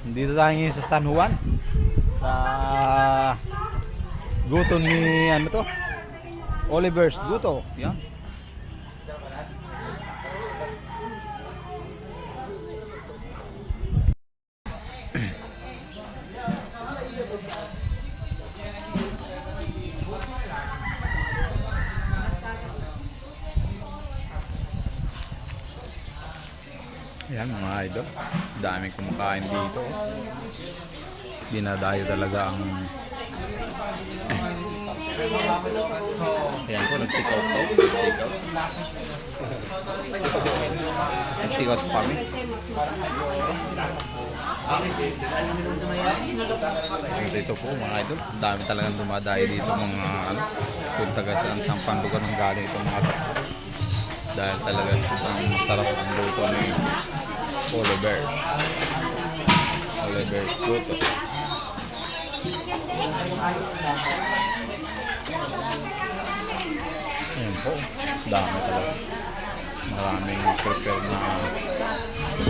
Dito tayo ngayon sa San Juan. Sa guto ni ano to? Oliver's Guto. Yan. Yan mga idol, daming kumakain dito. Dinadayo talaga ang ayan po, nag-take out po. Nag-take out pa kami. Dito po mga idol, dami talagang dumadayo dito mga kung taga saan panlugar ng galing itong mga takbo. Dahil talaga ang sarap ang luto ni Oliver's Guto. Ayan po, dami talaga. Maraming prepare na.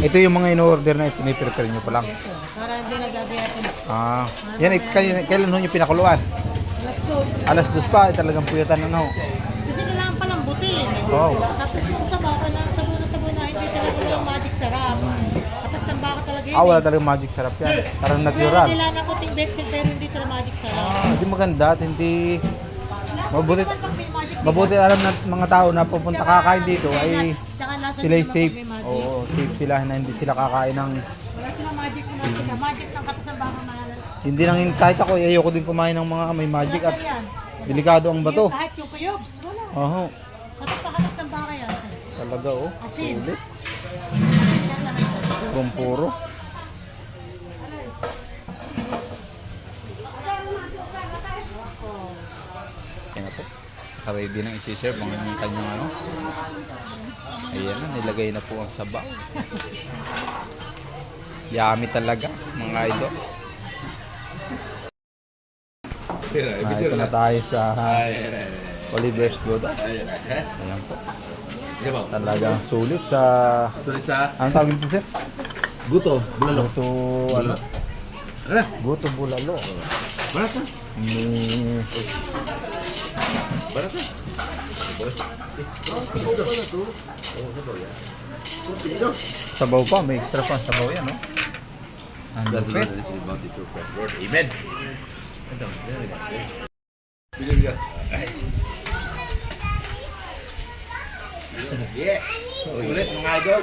Ito yung mga in-order na piniprepare nyo pa lang. Para hindi nagagayatin. Yan, kailan nyo yung pinakuluan? Alas 2 pa, talagang puyatan na no. Kasi kailangan palang butin. Oh. Tapos yung sabaw na hindi talaga yung magic sarap. Tapos ang baka talaga yun. Wala talagang magic sarap yan. Parang natural. Kailangan ko ting Bexel pero hindi talaga magic sarap. Hindi maganda at hindi mabuti alam ng mga tao na pupunta kakain dito ay sila safe. Oo, safe sila na hindi sila kakain ng wala silang magic na magic ng katas ng baka na. hindi nang kahit ako ayoko din kumain ng mga may magic at delikado ang bato. Kahit yung kuyobs, wala. Oo. Katas ng baka yan. Talaga oh. Asin. Sulit. Puro. Ayan na po. Ready nang isi-serve ang kanyang ano. Ayan na, nilagay na po ang saba. Yummy talaga mga idol. Ito na tayo sa Oliver's Guto. Ayan po. Talagang sulit sa anong tawag dito sir? Guto, bulalo. Guto ano? Guto bulalo. Barat na. Barat na. Sabaw pa, may extra pa sabaw yan, no? Ang That's lupit. the is about it to fresh word. Amen. Ito. Bigyan. Yeah. Ulit mga idol.